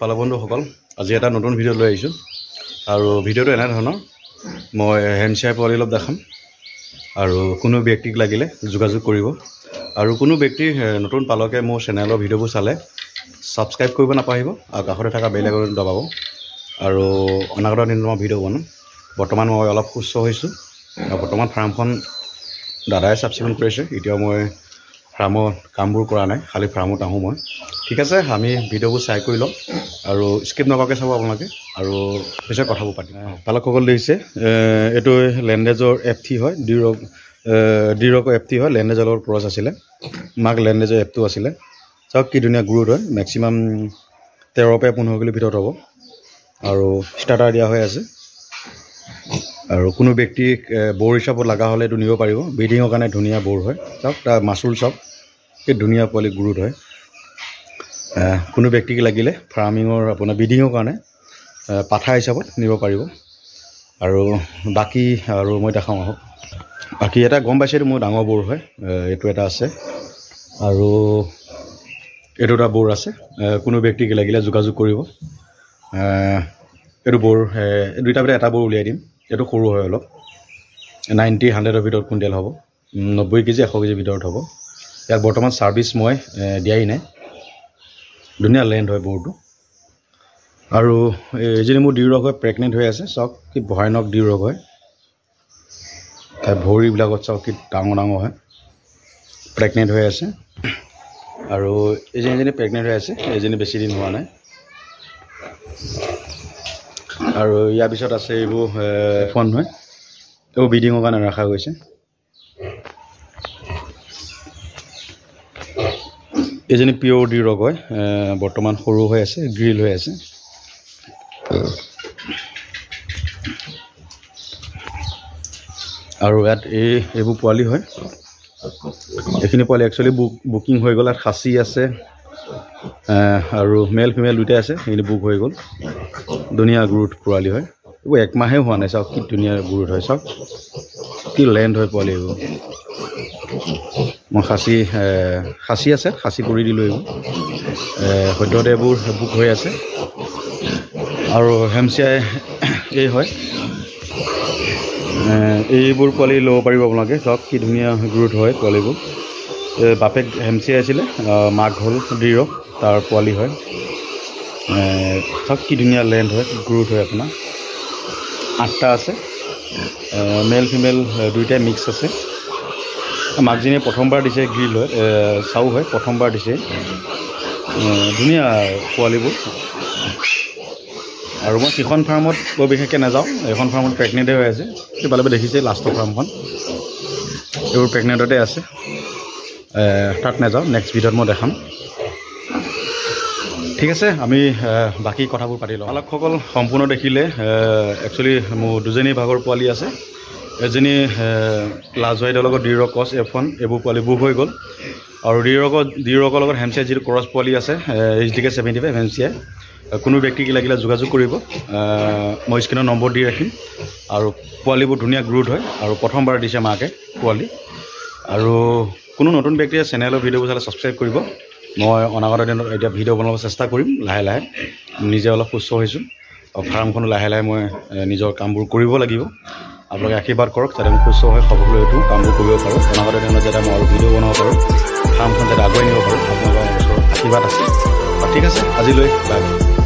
পালক বন্ধুসকল আজি এটা নতুন ভিডিঅ' লৈ আহিছোঁ আৰু ভিডিঅ'টো এনে ধৰণৰ মই হেমচিয়াৰ পোৱালি অলপ দেখাম আৰু কোনো ব্যক্তিক লাগিলে যোগাযোগ কৰিব আৰু কোনো ব্যক্তি নতুন পালকে মোৰ চেনেলৰ ভিডিঅ'বোৰ চালে সাবস্ক্ৰাইব কৰিব নাপাহিব আৰু কাষতে থকা বেল আইকন দবাব আৰু অনাগত দিনত মই ভিডিঅ' বনাম বৰ্তমান মই অলপ সুস্থ হৈছোঁ আৰু বৰ্তমান ফাৰ্মখন দাদাই চাফ চিকুণ কৰিছে এতিয়া মই ফাৰ্মত কামবোৰ কৰা নাই খালি ফাৰ্মত আহোঁ মই ঠিক আছে আমি ভিডিঅ'বোৰ চাই কৰি লওঁ আৰু স্কিপ নকৰাকৈ চাব আপোনালোকে আৰু পিছত কথাবোৰ পাতিম পালকসকল দেখিছে এইটো লেণ্ডেজৰ FT হয় ডিৰকৰ FT হয় লেণ্ডেজৰ লগত ক্ৰছ আছিলে মাক লেণ্ডেজৰ F2 আছিলে চাওক কি ধুনীয়া গ্ৰোথ হয় মেক্সিমাম 13 পৰা 15 কিলো ভিতৰত হ'ব আৰু ষ্টাৰ্টাৰ দিয়া হৈ আছে আৰু কোনো ব্যক্তিক বৰ হিচাপত লগা হ'লে এইটো নিব পাৰিব ব্ৰিডিঙৰ কাৰণে ধুনীয়া বৰ হয় চাওক তাৰ মাচুল চাওক এই ধুনীয়া পোৱালি গ্ৰোথ হয় কোনো ব্যক্তিক লাগিলে ফাৰ্মিঙৰ আপোনাৰ ব্ৰিডিঙৰ কাৰণে পাঠা হিচাপত নিব পাৰিব আৰু বাকি আৰু মই দেখাওঁ আহক বাকি এটা গম পাইছে এইটো মোৰ ডাঙৰ বৰ হয় এইটো এটা আছে আৰু এইটো এটা বৰ আছে কোনো ব্যক্তিক লাগিলে যোগাযোগ কৰিব এইটো বৰ দুইটা ভিতৰত এটা বৰ উলিয়াই দিম এইটো সৰু হয় অলপ 90-100ৰ ভিতৰত কুইণ্টেল হ'ব 90 কেজি 100 কেজিৰ ভিতৰত হ'ব ইয়াত বৰ্তমান সাৰ্ভিস মই দিয়াই নাই ধুনীয়া লেণ্ড হয় বৰটো আৰু এজনী মোৰ ডিৰ ৰোগ হয় প্ৰেগনেণ্ট হৈ আছে চাওক কি ভয়ানক ডিৰ ৰোগ হয় তাৰ ভৰিবিলাকত চাওক কি ডাঙৰ ডাঙৰ হয় প্ৰেগনেণ্ট হৈ আছে আৰু এজনী প্ৰেগনেণ্ট হৈ আছে এজনী বেছি দিন হোৱা নাই আৰু ইয়াৰ পিছত আছে এইবোৰ ফোন হয় এইবোৰ ব্ৰিডিঙৰ কাৰণে ৰখা গৈছে এজনী পিঅ'ৰ ডি ৰোগ হয় বৰ্তমান সৰু হৈ আছে গ্ৰিল হৈ আছে আৰু ইয়াত এইবোৰ পোৱালি হয় এইখিনি পোৱালি একচুৱেলি বুকিং হৈ গ'ল ইয়াত খাচী আছে আৰু মেল ফিমেল দুটাই আছে সেইখিনি বুক হৈ গ'ল ধুনীয়া গ্ৰোথ পোৱালি হয় এইবোৰ একমাহে হোৱা নাই চাওক কি ধুনীয়া গ্ৰোথ হয় চাওক কি লেণ্ড হয় পোৱালি এইবোৰ মই খাচী আছে খাচী কৰি দিলোঁ এইবোৰ সদ্যহতে এইবোৰ বুক হৈ আছে আৰু হেমচিয়াই এই হয় এইবোৰ পোৱালি ল'ব পাৰিব আপোনালোকে চাওক কি ধুনীয়া গ্ৰোথ হয় পোৱালিবোৰ বাপেক হেমচিয়াই আছিলে মাক হ'ল ডিৰক তাৰ পোৱালি হয় চাওক কি ধুনীয়া লেণ্ড হয় গ্ৰোথ হয় আপোনাৰ 8টা আছে মেল ফিমেল দুইটাই মিক্স আছে মাকজনীয়ে প্ৰথমবাৰ দিছে গ্ৰিল হয় চাউ হয় প্ৰথমবাৰ দিছে ধুনীয়া পোৱালিবোৰ আৰু মই সিখন ফাৰ্মত বৰ বিশেষকৈ নাযাওঁ এইখন ফাৰ্মত প্ৰেগনেণ্টে হৈ আছে তোমালোকে দেখিছে লাষ্টৰ ফাৰ্মখন এইবোৰ প্ৰেগনেণ্টতে আছে তাত নাযাওঁ নেক্সট ভিডিঅ'ত মই দেখাম ঠিক আছে আমি বাকী কথাবোৰ পাতি লওঁ পালকসকল সম্পূৰ্ণ দেখিলে একচুৱেলি মোৰ দুজনী ভাগৰ পোৱালি আছে এজনী লাজ হোৱাইটৰ লগত ডিৰক ক্ৰছ F1 এইবোৰ পোৱালি বুক হৈ গ'ল আৰু ডিৰকৰ লগত হেমচিয়াই যিটো ক্ৰছ পোৱালি আছে HDK 75 হেমচিয়াই কোনো ব্যক্তিক লাগিলে যোগাযোগ কৰিব মই স্ক্ৰীনৰ নম্বৰ দি ৰাখিম আৰু পোৱালিবোৰ ধুনীয়া গ্ৰোথ হয় আৰু প্ৰথমবাৰ দিছে মাকে পোৱালি আৰু কোনো নতুন ব্যক্তিয়ে চেনেলৰ ভিডিঅ'বোৰ চালে ছাবস্ক্ৰাইব কৰিব মই অনাগত দিনত এতিয়া ভিডিঅ' বনাব চেষ্টা কৰিম লাহে লাহে নিজে অলপ সুস্থ হৈছোঁ আৰু ফাৰ্মখনো লাহে লাহে মই নিজৰ কামবোৰ কৰিব লাগিব আপোনালোকে আশীৰ্বাদ কৰক যাতে মই সুস্থ হৈ সবল হৈ উঠোঁ কামবোৰ কৰিব পাৰোঁ অনাগত দিনত যাতে মই আৰু ভিডিঅ' বনাব পাৰোঁ ফাৰ্মখন যাতে আগুৱাই নিব পাৰোঁ আপোনালোকৰ ওচৰত আশীৰ্বাদ আছে ঠিক আছে আজিলৈ বাই বাই